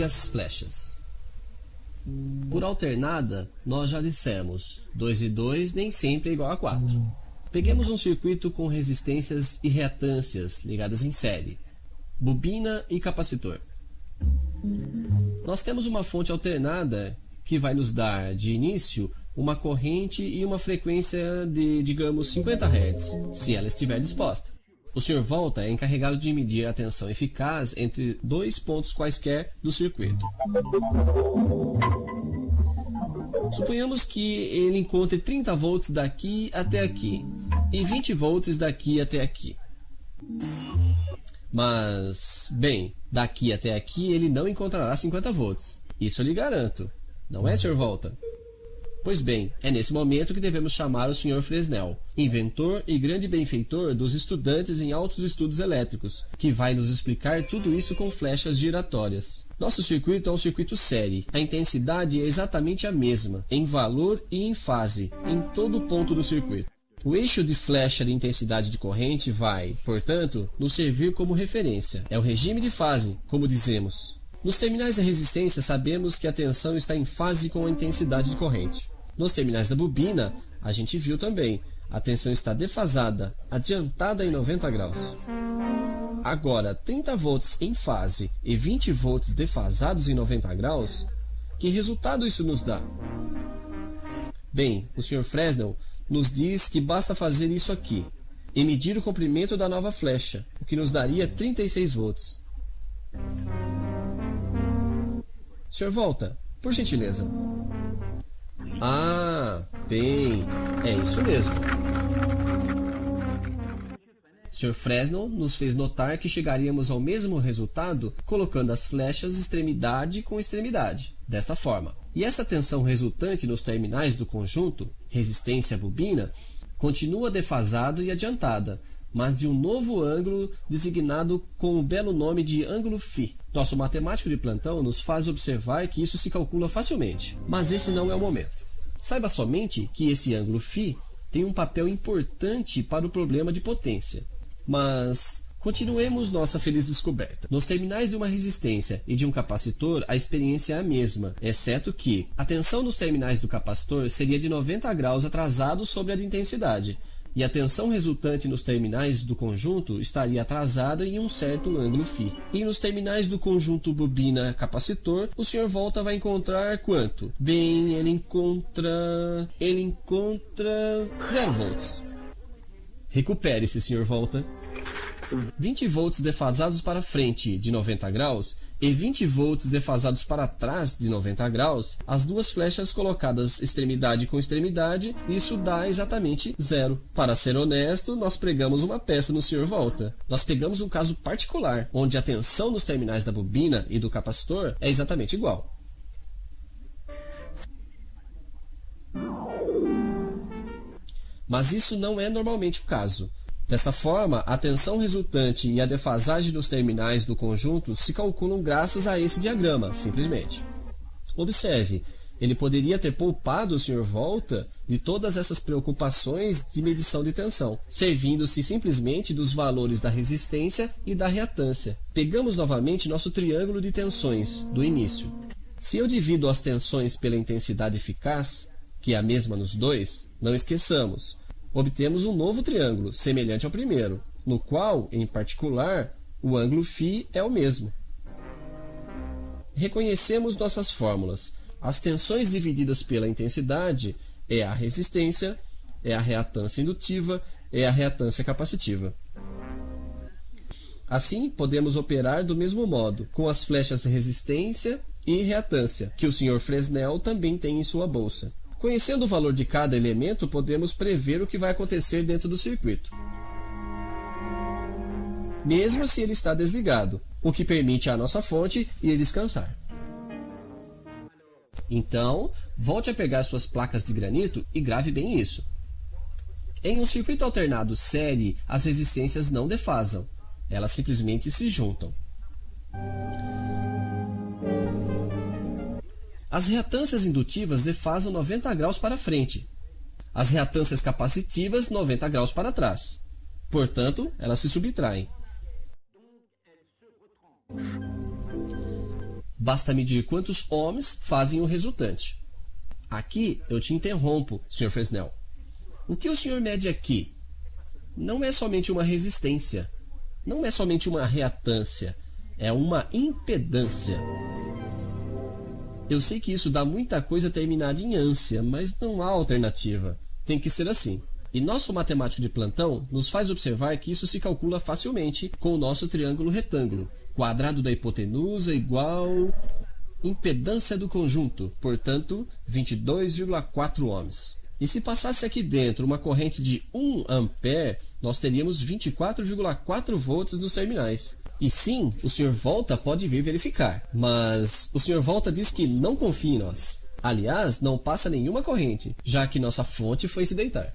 as flechas. Por alternada, nós já dissemos, 2 e 2 nem sempre é igual a 4. Peguemos um circuito com resistências e reatâncias ligadas em série, bobina e capacitor. Nós temos uma fonte alternada que vai nos dar, de início, uma corrente e uma frequência de, digamos, 50 Hz, se ela estiver disposta. O Sr. Volta é encarregado de medir a tensão eficaz entre dois pontos quaisquer do circuito. Suponhamos que ele encontre 30 volts daqui até aqui e 20 volts daqui até aqui. Mas, bem, daqui até aqui ele não encontrará 50 volts. Isso eu lhe garanto. Não é, Sr. Volta? Pois bem, é nesse momento que devemos chamar o Sr. Fresnel, inventor e grande benfeitor dos estudantes em altos estudos elétricos, que vai nos explicar tudo isso com flechas giratórias. Nosso circuito é um circuito série. A intensidade é exatamente a mesma, em valor e em fase, em todo ponto do circuito. O eixo de flecha de intensidade de corrente vai, portanto, nos servir como referência. É o regime de fase, como dizemos. Nos terminais da resistência, sabemos que a tensão está em fase com a intensidade de corrente. Nos terminais da bobina, a gente viu também, a tensão está defasada, adiantada em 90 graus. Agora, 30 volts em fase e 20 volts defasados em 90 graus, que resultado isso nos dá? Bem, o Sr. Fresnel nos diz que basta fazer isso aqui, e medir o comprimento da nova flecha, o que nos daria 36 volts. Sr. Volta, por gentileza. Ah, bem, é isso mesmo. Sr. Fresnel nos fez notar que chegaríamos ao mesmo resultado colocando as flechas extremidade com extremidade, desta forma. E essa tensão resultante nos terminais do conjunto, resistência bobina, continua defasada e adiantada, mas de um novo ângulo designado com o belo nome de ângulo φ. Nosso matemático de plantão nos faz observar que isso se calcula facilmente, mas esse não é o momento. Saiba somente que esse ângulo φ tem um papel importante para o problema de potência. Mas continuemos nossa feliz descoberta. Nos terminais de uma resistência e de um capacitor, a experiência é a mesma, exceto que a tensão nos terminais do capacitor seria de 90 graus atrasado sobre a de intensidade, e a tensão resultante nos terminais do conjunto estaria atrasada em um certo ângulo φ. E nos terminais do conjunto bobina-capacitor, o Sr. Volta vai encontrar quanto? Bem, ele encontra 0 volts. Recupere-se, Sr. Volta. 20 volts defasados para frente de 90 graus e 20 volts defasados para trás de 90 graus, as duas flechas colocadas extremidade com extremidade, isso dá exatamente 0. Para ser honesto, nós pregamos uma peça no Sr. Volta. Nós pegamos um caso particular, onde a tensão nos terminais da bobina e do capacitor é exatamente igual. Mas isso não é normalmente o caso. Dessa forma, a tensão resultante e a defasagem dos terminais do conjunto se calculam graças a esse diagrama, simplesmente. Observe, ele poderia ter poupado o Sr. Volta de todas essas preocupações de medição de tensão, servindo-se simplesmente dos valores da resistência e da reatância. Pegamos novamente nosso triângulo de tensões do início. Se eu divido as tensões pela intensidade eficaz, que é a mesma nos dois, não esqueçamos, obtemos um novo triângulo, semelhante ao primeiro, no qual, em particular, o ângulo φ é o mesmo. Reconhecemos nossas fórmulas. As tensões divididas pela intensidade é a resistência, é a reatância indutiva, é a reatância capacitiva. Assim, podemos operar do mesmo modo, com as flechas resistência e reatância, que o Sr. Fresnel também tem em sua bolsa. Conhecendo o valor de cada elemento, podemos prever o que vai acontecer dentro do circuito, mesmo se ele está desligado, o que permite à nossa fonte ir descansar. Então, volte a pegar suas placas de granito e grave bem isso. Em um circuito alternado série, as resistências não defasam, elas simplesmente se juntam. As reatâncias indutivas defasam 90 graus para frente. As reatâncias capacitivas 90 graus para trás. Portanto, elas se subtraem. Basta medir quantos ohms fazem o resultante. Aqui eu te interrompo, Sr. Fresnel. O que o senhor mede aqui não é somente uma resistência, não é somente uma reatância, é uma impedância. Eu sei que isso dá muita coisa terminada em ânsia, mas não há alternativa. Tem que ser assim. E nosso matemático de plantão nos faz observar que isso se calcula facilmente com o nosso triângulo retângulo. Quadrado da hipotenusa igual impedância do conjunto, portanto, 22,4 ohms. E se passasse aqui dentro uma corrente de 1 ampere, nós teríamos 24,4 volts nos terminais. E sim, o Sr. Volta pode vir verificar, mas o Sr. Volta diz que não confia em nós. Aliás, não passa nenhuma corrente, já que nossa fonte foi se deitar.